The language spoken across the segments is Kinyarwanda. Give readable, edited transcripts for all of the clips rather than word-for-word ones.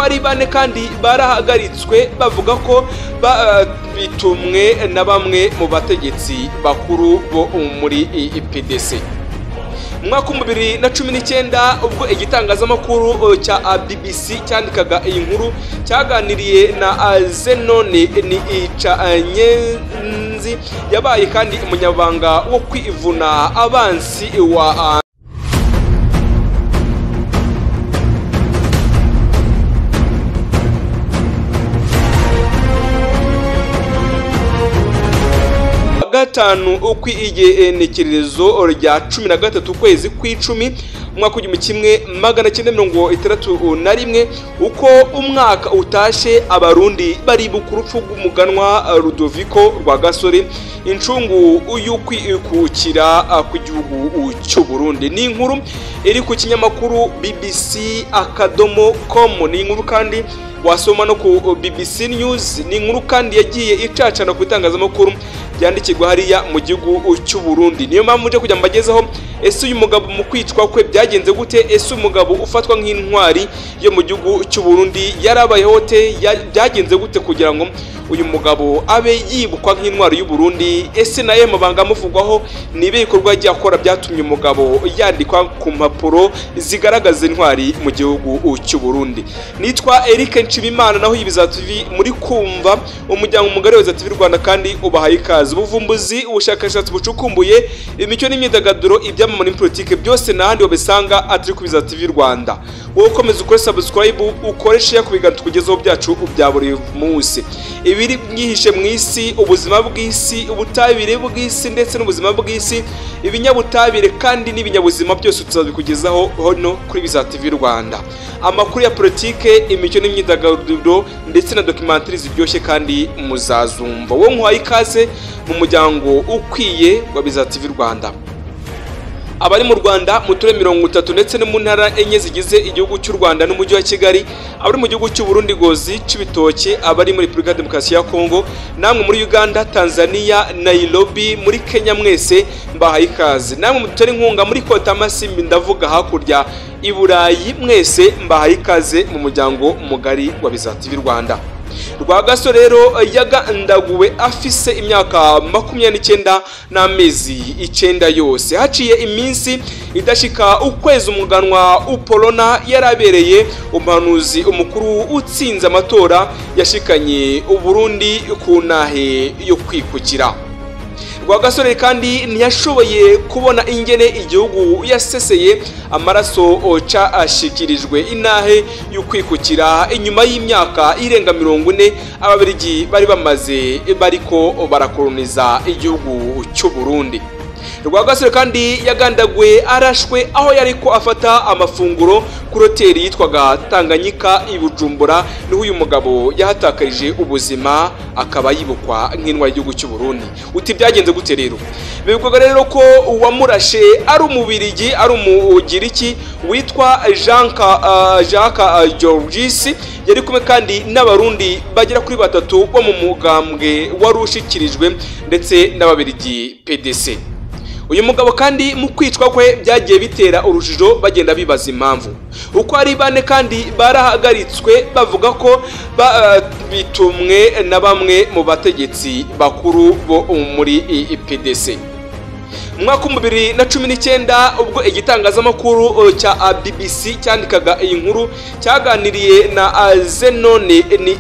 ari bane kandi barahagaritswe bavuga ko bitumwe na bamwe mu bategetsi bakuru bo muri PDC. Mwaka 2019 ubwo igitangazamakuru cya BBC cyandikaga iyi nkuru cyaganiriye na Zenone ni Icanyenzi yabaye kandi umunyabanga wo kwivuna abansi wa gatanu ukwigenekerezo rya 13 ukwezi kw'icumi umwaka w'1961 uko umwaka utashe abarundi baribuka urupfu rw'umuganwa Rudoviko Rwagasore incungu y'ukwikukira ku gihugu cy'u Burundi. Ni inkuru iri ku kinyamakuru bbc.com. ni inkuru kandi wasoma no ku BBC News. ni inkuru kandi yagiye icacana ku itangazamakuru byandikirwa hariya mu gihugu cy'u Burundi. Niyo mpamvu nje kujya mbagezaho ese uyu mugabo mu kwicwa kwe byagenze gute, ese umugabo ufatwa nk'intwari yo mu gihugu cy'u Burundi yarabayeho te, byagenze gute kugira ngo uyu mugabo abe yibukwa nk'intwari y'u Burundi, ese naye mabanga amuvugwaho nibe ikorwa yagiye akora byatumye umugabo yandikwa ku mpapuro zigaragaza intwari mu gihugu cy'u Burundi. Nitwa Eric Nshimimana, naho Ibiza TV muri kumva umuryango mugari wa TV Rwanda kandi ubahaye ikaze. Ubuvumbuzi, ubushakashatsi bucukumbuye, imicyo n'imyidagaduro, ibyamamare muri politike byose n'ahandi wabisanga atari ku Ibiza TV Rwanda. Wowe ukomeza ukore subscribe, ukore share kubiganiro tukugezaho byacu bya buri munsi. Ibiri myihishe mu isi, ubuzima bw'isi, ubutabire bw'isi ndetse n'ubuzima bw'isi, ibinyabutabire kandi n'ibinyabuzima byose tuzabikugezaho hano kuri Ibiza TV Rwanda. Amakuru ya politike, imicyo n'imyidagaduro ndetse na documentaire ziryoshye kandi muzazumva. Wowe nkwaye ikaze mu muryango ukwiye wa Ibiza TV Rwanda. Abari mu Rwanda mu turere 30 ndetse no mu ntara enye zigize igihugu cy'u Rwanda n'umujyi wa Kigali, abari mu gihugu cy'u Burundi Gozi, Cibitoke, abari muri Republika Demokarasi ya Kongo, namwe muri Uganda, Tanzania, Nairobi, muri Kenya, mwese mbahaye ikaze. Namwe mutari inkunga muri Kota Masimbi, ndavuga hakurya i Burayi, mwese mbahaye ikaze mu muryango mugari wa Ibiza TV Rwanda. Rwagasore rero yagandaguwe afise imyaka 29 n'amezi 9 yose. Haciye iminsi idashika ukwezi umuganwa Upolona yarabereye umuhanuzi umukuru utsinze amatora yashikanye u Burundi ku nahe yo kwikukira. Rwagasore kandi ntiyashoboye kubona ingene igihugu yaseseye amaraso oca ashikirijwe inahe y'ukwikukira inyuma y'imyaka irenga 40 ababirigi bari bamaze bariko barakoloniza igihugu cy'u Burundi. Rwagasore kandi yagandagwe arashwe aho yariko afata amafunguro ku hoteli yitwaga Tanganyika i Bujumbura, niho uyu mugabo yahatakarije ubuzima akaba yibukwa nk'intwari y'igihugu cy'u Burundi. Uti byagenze gute rero? Bivugwa rero ko uwamurashe ari umubirigi, ari umugiriki witwa Jacques Georgis, yari kumwe kandi n'abarundi bagera kuri 3 bo mu mugambwe warushikirijwe ndetse n'ababirigi PDC. Uyu mugabo kandi mu kwicwa kwe byagiye bitera urujijo, bagenda bibaza impamvu. Uko ari bane kandi barahagaritswe bavuga ko bitumwe na bamwe mu bategetsi bakuru bo muri PDC. Mwaka 2019 ubwo igitangazamakuru cya BBC cyandikaga iyi nkuru cyaganiriye na Zenone ni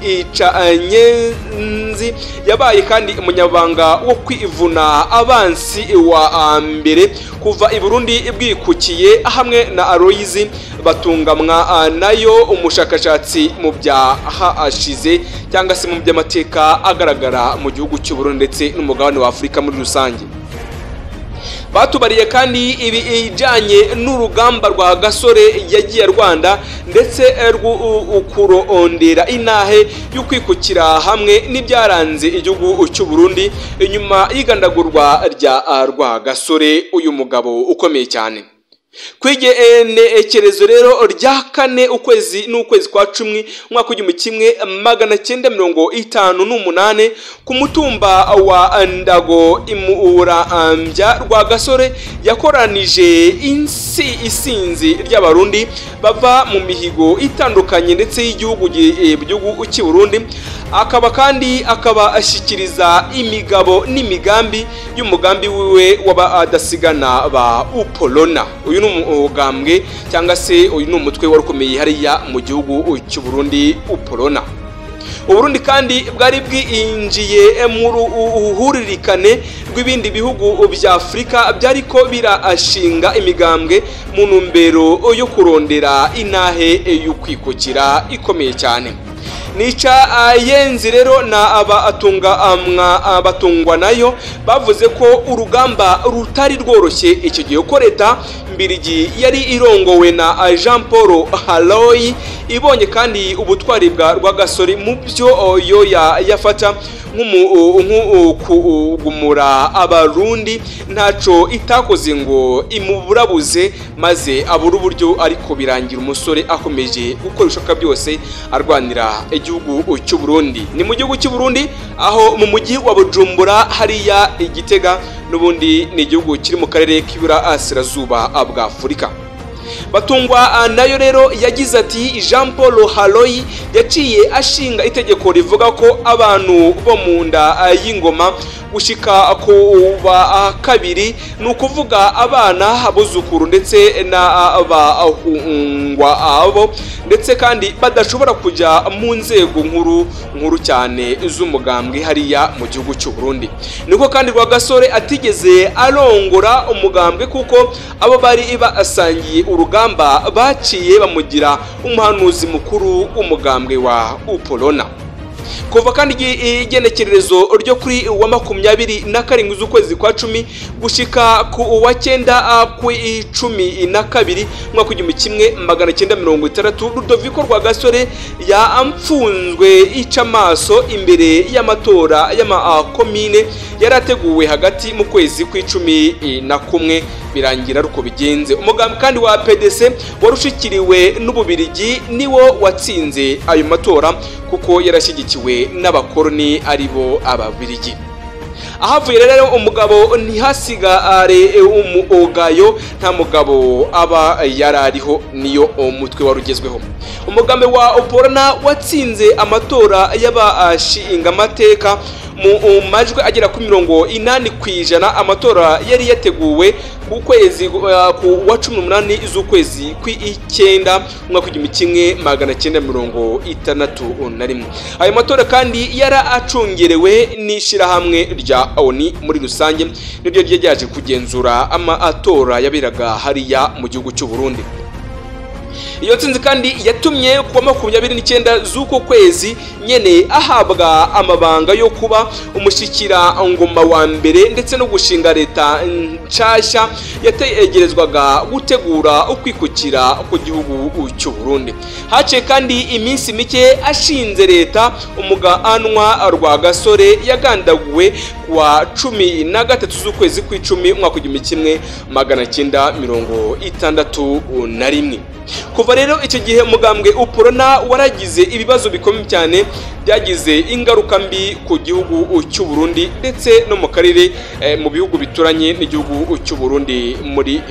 Icanyenzi yabaye kandi umunyabanga wo kwivuna abansi wa mbere kuva i Burundi bwikukiye, hamwe na Aloyizi Batungamwa nayo umushakashatsi mu byahashize cyangwa se mu by'amateka agaragara mu gihugu cy'u Burundi ndetse n'umugabane wa Afurika muri rusange. Batubariye kandi ibijanye n'urugamba rwa Gasore yagiye Rwanda ndetse kurondera inahe y'ukwikukira hamwe n'ibyaranze igihugu cy'u Burundi inyuma y'igandagurwa rya Rwagasore, uyu mugabo ukomeye cyane. kwigenekerezo rero rya kane ukwezi n'ukwezi kwa 10 umwaka w'igihumbi kimwe 1958 ku mutumba wa Ndago Imurambya Rwagasore yakoranije isinzi ry'abarundi bava mu mihigo itandukanye ndetse y'igihugu cy'u Burundi, akaba ashikiriza imigabo n'imigambi y'umugambi wiwe w'abadasigana ba Upolona. Uyu ni umugambwe cyangwa se uyu ni umutwe warukomeye hariya mu gihugu cy'u Burundi, Upolona. Uburundi kandi bwari bwinjiye mu ruhuririkane rw'ibindi bihugu bya Afrika byariko birashinga imigambwe mu ntumbero yo kurondera inahe y'ukwikukira ikomeye cyane. Nica yenzi rero na abatungwa nayo bavuze ko urugamba rutari rworoshye icyo gihe ko leta mbirigi yari irongowe na Jean Paul Haloyi ibonye kandi ubutwari bwa Rwagasore mu byo yo yafata nk'ukugumura abarundi ntaco itakoze ngo imuburabuze maze abura uburyo, ariko birangira umusore akomeje gukora ibishoboka byose arwanira igihugu cy'u Burundi. Ni mu gihugu cy'u Burundi aho mu mujyi wa Bujumbura hariya Igitega, n'ubundi ni igihugu kiri mu karere k'Iburasirazuba bwa Afurika. Batungwa nayo rero yagize ati Jean Paul Haloyi yaciye ashinga itegeko rivuga ko abantu bo mu nda y'ingoma gushika ku kabiri, ni ukuvuga abana, abuzukuru ndetse n'abahungwa abo, ndetse kandi badashobora kujya mu nzego nkuru cyane z'umugambwe hariya mu gihugu cy'u Burundi. Niko kandi Rwagasore atigeze arongora umugambwe kuko abo bari basangiye urugamba baciye bamugira umuhanuzi mukuru w'umugambwe wa Upolona. Kuva kandi igenekerezo ryo kuri wa 27 z'ukwezi kwa 10 gushika ku wa 9 ku 12 mwaka w'igihumbi kimwe 1960 Rudoviko Rwagasore yampfunzwe icamaso imbere y'amatora y'amakomine yarateguwe hagati mu kwezi kwa11 birangira ruko bigenze. Umugambi kandi wa PDC warushikiriwe n'Ububirigi niwo watsinze ayo matora kuko yarashyigikiwe n'abakoroni aribo Ababirigi. Ahavuye rero umugabo ntihasigare umugayo, nta mugabo aba yarariho, niyo umutwe warugezweho. Umugambi wa Upolona watsinze amatora y'abashinga amateka mu majwi agera ku 80%. Amatora yari yateguwe ku kwezi wa 18 z'ukwezi kw'Icyenda umwaka w'igihumbi kimwe 1961. Ayo matora kandi yara acungerewe n'ishirahamwe rya ONU muri rusange, nibyo ryaje kugenzura amatora yabiraga hariya mu gihugu cy'u Burundi. Iyo tsinzi kandi yatumye kuwa 29 z'uko kwezi nyene ahabwa amabanga yo kuba umushikira ngoma wa mbere ndetse no gushinga leta nshasha yategerezwaga gutegura ukwikukira ku gihugu cy'u Burundi. Hace kandi iminsi mike ashinze leta, umuganwa Rwagasore yagandaguwe kuwa 13 z'ukwezi kw'icumi umwaka w'igihumbi kimwe 1961. Kuva rero icyo gihe umugambwe Upolona waragize ibibazo bikomeye cyane byagize ingaruka mbi ku gihugu cy'u Burundi ndetse no mu karere mu bihugu bituranye n'igihugu cy'u Burundi muri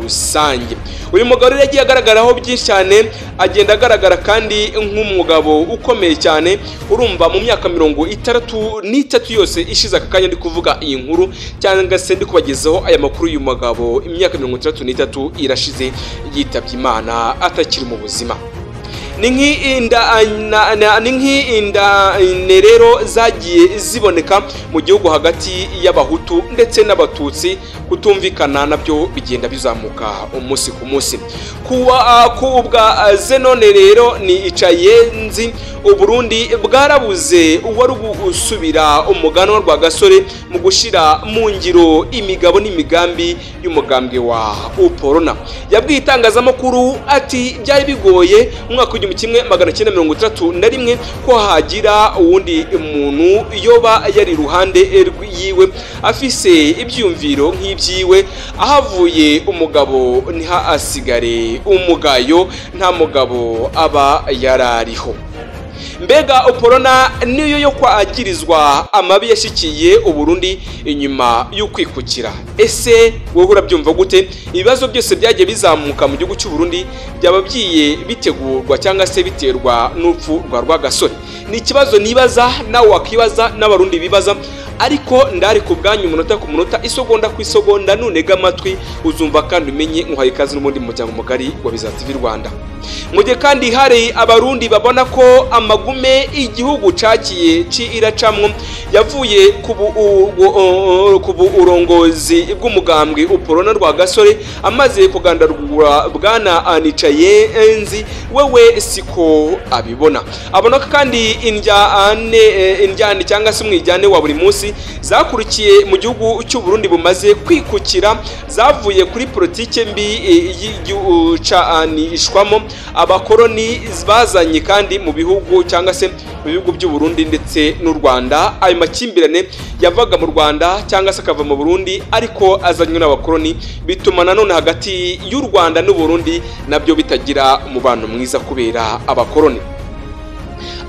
rusange. Uyu mugabo yagiye agaragaraho byinshi cyane, agenda agaragara kandi nk'umugabo ukomeye cyane. Urumva mu myaka 63 yose ishize aka kanya ndi kuvuga iyi nkuru cyangwa se ndi kubagezaho aya makuru y'uyu mugabo, imyaka 63 irashize yitabye Imana atakiri mu buzima. Ni nk'inda rero zagiye ziboneka mu gihugu hagati y'Abahutu ndetse n'Abatutsi, kutumvikana nabyo bigenda bizamuka umunsi ku munsi. Kubwa Zenone rero ni icayenzi Uburundi bwarabuze uwari gusubira umuganwa Rwagasore mu gushira mu ngiro imigabo n'imigambi y'umugambwe wa Upolona. Yabwiye itangazamakuru ati byari bigoye umwaka 1931 ko hagira uwundi muntu yoba yari iruhande yiwe afise ibyumviro nk'ibyiwe, ahavuye umugabo ntihasigare umugayo, nta mugabo aba yarariho. Mbega Upolona niyo yo kwagirizwa amabi yashikiye Uburundi inyuma y'ukwikukira? Ese wowe urabyumva gute? Ibibazo byose byagiye bizamuka mu gihugu cy'u Burundi byababyiye bitegurwa cyangwa se biterwa n'urupfu rwa Rwagasore? Ni ikibazo nibaza, nawe wakibaza, n'abarundi bibaza, ariko ndari ku bwanyu umunota ku munota, isogonda ku isogonda, nunega amatwi uzumva kandi umenye. Nkwaye ikaze n'ubundi muryango mugari wa Biza TV Rwanda. Mu gihe kandi hari abarundi babona ko amagume igihugu cakiye iracamwo yavuye ku urongozi bw'umugambwe Upolona Rwagasore amaze kugandagura bwana Nicayenzi, wewe siko abibona. Abona kandi indyane cyangwa se umwijyane wa buri munsi zakurikiye mu gihugu cy'u Burundi bumaze kwikukira, zavuye kuri politike mbi y'igihugu canishwamo abakoroni bazanye kandi mu bihugu cyangwa se mu bihugu by'u Burundi ndetse n'u Rwanda. Ayo makimbirane yavaga mu Rwanda cyangwa se akava mu Burundi ariko azanywe n'abakoroni, bituma nanone hagati y'u Rwanda n'u Burundi nabyo bitagira umubano mwiza kubera abakoroni.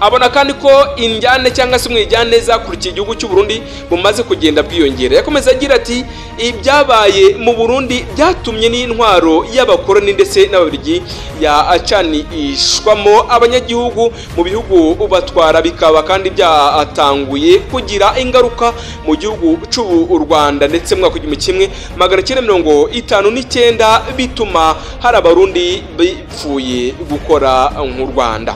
Abona kandi ko injyane cyangwa se umwijyane zakurikiye igihugu cy'u Burundi bumaze kugenda bwiyongera. Yakomeza agira ati ibyabaye mu Burundi byatumye n'intwaro y'abakoroni ndetse n'ababirigi yacanishwamo abanyagihugu mu bihugu batwara, bikaba kandi byatanguye kugira ingaruka mu gihugu cy'u Rwanda ndetse mu mwaka w'1959 bituma hari abarundi bipfuye gukora nk'u Rwanda.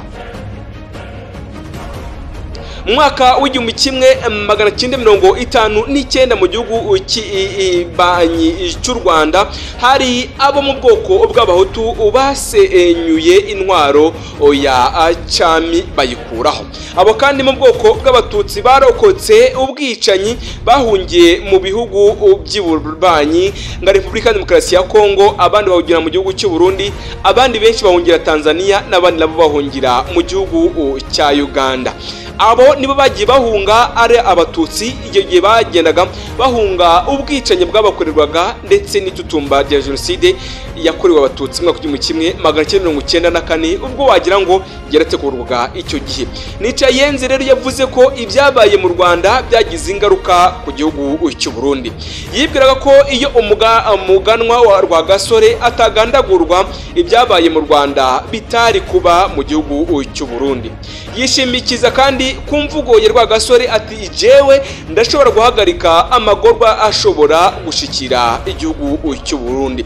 Mu mwaka w'1959 mu gihugu cy'u Rwanda hari abo mu bwoko bw'abahutu basenyuye intwaro ya cyami bayikuraho. Abo kandi mu bwoko bw'abatutsi barokotse ubwicanyi bahungiye mu bihugu by'Ibubanyi nka Repubulika Demokarasi ya Kongo, abandi bahungira mu gihugu cy'u Burundi, abandi benshi bahungira Tanzania, n'abandi nabo bahungira mu gihugu cya Uganda. Abo nibo bagiye bahunga ari abatutsi igihe gihe bagendaga bahunga ubwicanyi bwabakorerwaga ndetse n'itutumba rya jenoside yakorewe abatutsi mu 1994 ubwo wagira ngo yarategurwaga icyo gihe. Nicayenzi rero yavuze ko ibyabaye mu Rwanda byagize ingaruka ku gihugu cy'u Burundi. Yibwiraga ko iyo umuganwa wa Rwagasore atagandagurwa ibyabaye mu Rwanda bitari kuba mu gihugu cy'u Burundi. Yishimikiza kandi ku mvugo ya Rwagasore ati jewe ndashobora guhagarika amagorwa ashobora gushikira igihugu cy'u Burundi.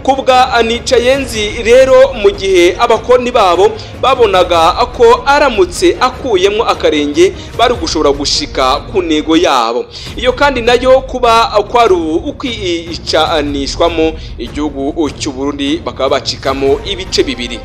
Kubwa Nicayenzi rero mu gihe abakoroni babo babonaga ko aramutse akuyemo akarenge bari gushobora gushika ku ntego yabo. Iyo kandi nayo kuba kwari ukwicanishwamo igihugu cy'u Burundi bakaba bacikamo ibice bibiri.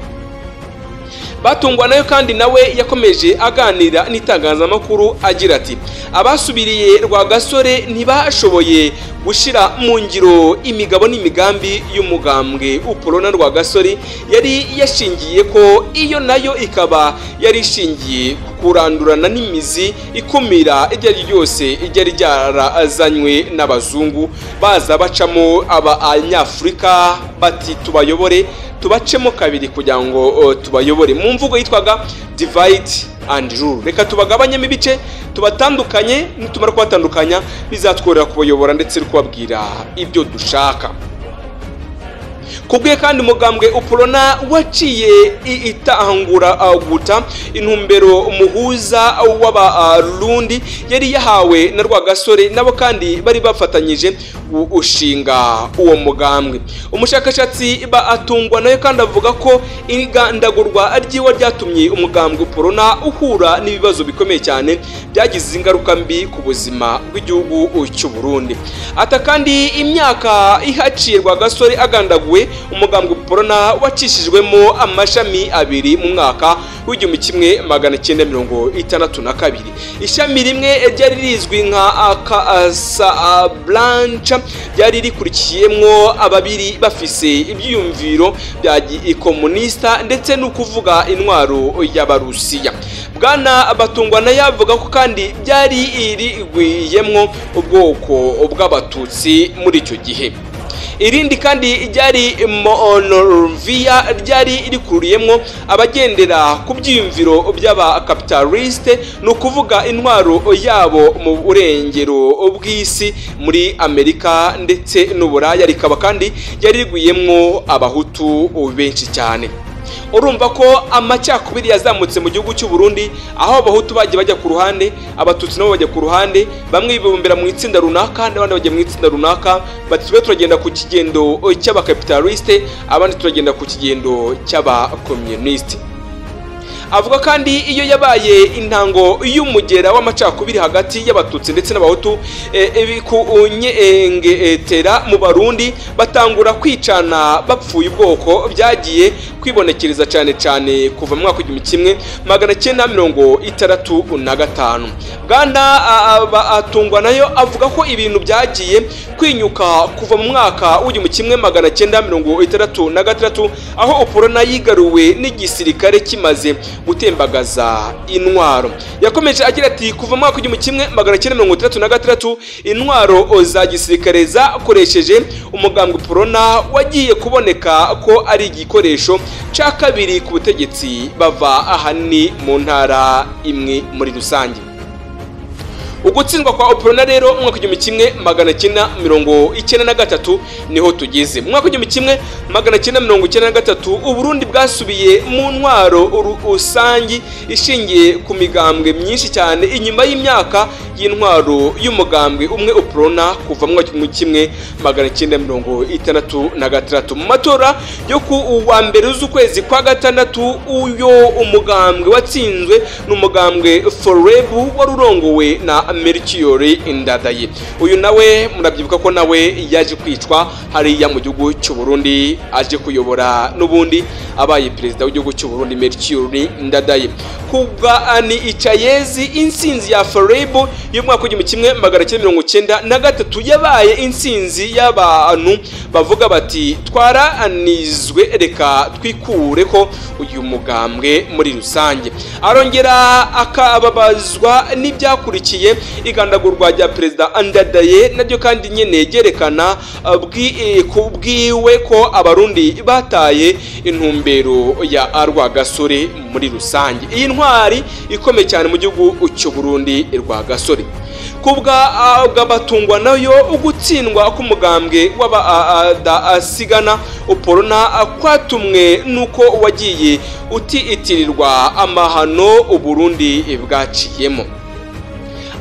Batungwa nayo kandi nawe yakomeje aganira n'itangazamakuru agira ati abasubiriye Rwagasore ntibashoboye gushira mu ngiro imigabo n'imigambi y'umugambwe Upolona Rwagasore yari yashingiye ko, iyo nayo ikaba yari ishingiye kurandurana n'imizi ikumira iryo ryose iryari ryarazanywe n'abazungu baza bacamo abanyafurika bati tubayobore tubacemo kabiri kugira ngo tubayobore. Mu mvugo yitwaga divide and rule, reka tubagabanyemo ibice tubatandukanye, nitumara kubatandukanya bizatworera kubayobora ndetse kubabwira ibyo dushaka. Kubwe kandi umugambwe Upolona waciye itahangura guta intumbero muhuza w'abarundi yari yahawe na Rwagasore, nabo kandi bari bafatanyije ushinga uwo mugambwe. Umushakashatsi atungwa nayo kandi avuga ko igandagurwa ryiwa ryatumye umugambwe Upolona uhura n'ibibazo bikomeye cyane byagize ingaruka mbi ku buzima bw'igihugu cy'u Burundi. Ata kandi imyaka ihaciye Rwagasore agandaguwe umugambwe Upolona wacishijwemo amashami abiri mu mwaka w'1962. Ishami rimwe ryari rizwi nka Casablanca ryari rikurikiyemwo ababiri bafise ibyiyumviro bya komunista ndetse no kuvuga intwaro y'Abarusiya. Bwana Batungwana yavuga ko kandi byari irigwiyemwo ubwoko bw'Abatutsi muri icyo gihe. Irindi kandi ryari Monorovia ryari rikuriyemwo abagendera ku byiyumviro by'abakapitaliste no kuvuga intwaro yabo mu burengero bw'isi muri Amerika ndetse n'Uburaya. Rikaba kandi ryari rigwiyemwo Abahutu benshi cyane. Urumva ko amacyakubiri yazamutse mu gihugu cy'u Burundi, aho Abahutu bagiye bajya ku ruhande, Abatutsi nabo bajya ku ruhande, bamwe bibumbira mu itsinda runaka n'abandi bajya mu itsinda runaka, bati twe turagenda ku kigendo cy'abakapitaliste, abandi turagenda ku kigendo cy'abakomuniste. Avuga kandi iyo yabaye intango y'umugera w'amacakubiri hagati y'Abatutsi ndetse n'Abahutu bikunyengetera mu Barundi batangura kwicana bapfuye ubwoko byagiye kwibonekereza cyane kuva mu mwaka w'1965. Bwana Batungwa nayo avuga ko ibintu byagiye kwinyuka kuva mu mwaka w'1966 aho Uporona yigaruwe n'igisirikare kimaze gutembagaza intwaro. Yakomeje agira ati kuva mu mwaka w'1966 intwaro za gisirikare zakoresheje umugambwe Uporona wagiye kuboneka ko ari igikoresho cya kabiri ku butegetsi bava ahani mu ntara imwe muri rusange. Ugutsindwa kwa Uporona rero mu mwaka w'1993 niho tugeze. Mu mwaka w'1993 Uburundi bwasubiye mu ntwaro rusangi ishingiye ku migambwe myinshi cyane inyuma y'imyaka y'intwaro y'umugambwe umwe Uporona kuva mu mwaka w'1966. Mu matora yo ku wa mbere z'ukwezi kwa gatandatu uyo umugambwe watsinzwe n'umugambwe Forebu warurongowe na Melchior Ndadaye. Uyu nawe murabyibuka ko nawe yaje kwicwa hariya mu gihugu cy'u Burundi aje kuyobora n'ubundi abaye perezida w'igihugu cy'u Burundi Melchior Ndadaye. Kubwa ani icayezi insinzi ya Forebu yo mwaka w'1993 yabaye insinzi y'abantu bavuga bati twaranizwe reka twikure ko uyu mugambwe muri rusange. Arongera akababazwa n'ibyakurikiye igandagurwa rya perezida Ndadaye naryo kandi nyene yerekana bwiwe ko Abarundi bataye intumbero ya Rwagasore muri rusange. Iyi ntwari ikomeye cyane mu gihugu cy'u Burundi Rwagasore. Kubwa Batungwa nayo ugutsindwa k'umugambwe w'abadasigana Uporona kwatumwe nuko wagiye utiitirirwa amahano Uburundi bwaciyemo.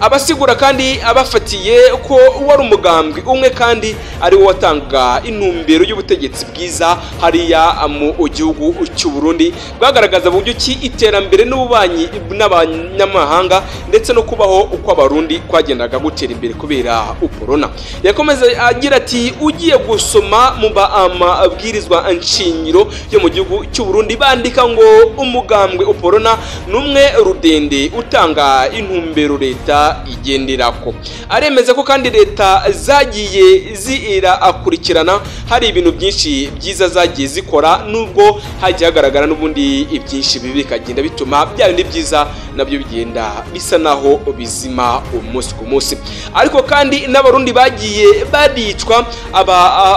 Abasigura kandi abafatiye ko wari umugambwe umwe kandi ari wo watanga intumbero y'ubutegetsi bwiza hariya mu gihugu cy'u Burundi, bwagaragaza buryo ki iterambere n'ububanyi n'abanyamahanga ndetse no kubaho uko Abarundi kwagendaga gutera imbere kubera Uporona. Yakomeza agira ati ugiye gusoma mu amabwirizwa nshingiro yo mu gihugu cy'u Burundi bandika ngo umugambwe Uporona numwe rudende utanga intumbero leta igenderako. Aremeza ko kandi leta zagiye zirakurikirana hari ibintu byinshi byiza zagiye zikora nubwo hagiye hagaragara n'ubundi ibyinshi bibi bikagenda bituma bya bindi byiza nabyo bigenda bisa naho bizima umunsi ku munsi. Ariko kandi n'Abarundi bagiye baricwa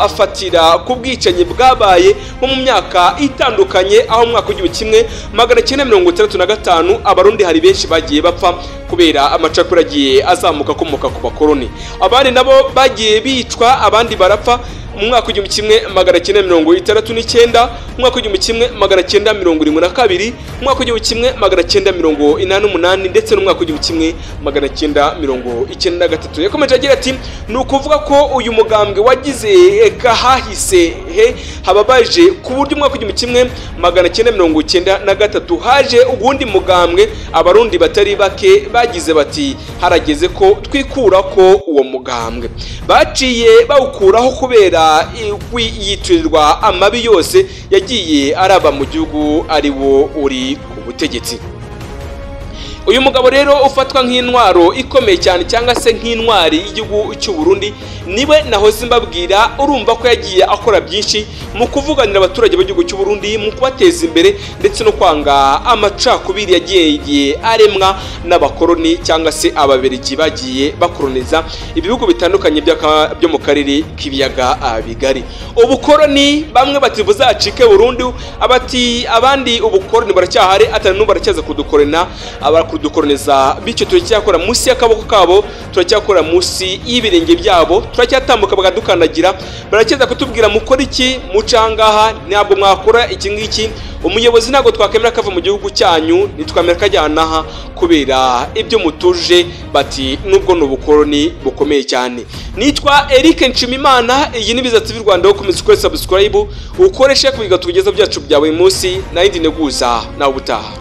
afatira ku bwicanyi bwabaye mu myaka itandukanye, aho mu mwaka w'1965 Abarundi hari benshi bagiye bapfa kubera amacakura agiye azamuka akomoka ku bakoroni. Abandi nabo bagiye bicwa, abandi barapfa mu mwaka w'1969, mu mwaka w'1972, mu mwaka w'1988 ndetse no mu mwaka w'1993. Yakomeje agira ati ni ukuvuga ko uyu mugambwe wagize kahahise hababaje ku buryo mu mwaka w'1993 haje ubundi mugambwe Abarundi batari bake bagize bati harageze ko twikura ko uwo mugambwe baciye bawukuraho kubera yitirirwa amabi yose yagiye araba mu gihugu ari wo uri ku butegetsi. Uyu mugabo rero ufatwa nk'intwaro ikomeye cyane cyangwa se nk'intwari y'igihugu cy'u Burundi niwe nahoze mbabwira, urumva ko yagiye akora byinshi mu kuvuganira abaturage b'igihugu cy'u Burundi, mu kubateza imbere ndetse no kwanga amacakubiri yagiye aremwa n'abakoroni cyangwa se ababirigi bagiye bakoroniza ibihugu bitandukanye byo mu karere k'ibiyaga bigari. Ubukoroni bamwe bati buzacike burundu, abandi ubukoroni baracyahari, atari n'ubu baracyaza kudukorena kudukoroniza, bityo turacyakora munsi y'akaboko kabo, turacyakora munsi y'ibirenge byabo, turacyatambuka bakadukandagira, baracyeza kutubwira mukora iki, mucangaha ntabwo mwakora iki ngiki, umuyobozi ntabwo twakemera kava mu gihugu cyanyu, nitwamera kajyanaha kubera ibyo mutuje, bati nubwo n'ubukoroni bukomeye cyane. Nitwa Eric Nshimimana, iyi ni Biza TV Rwanda, ukomeza ukore subscribe ukoreshe kubiga tugeza byacu bya buri munsi, na yindi neguza nawe ubutaha.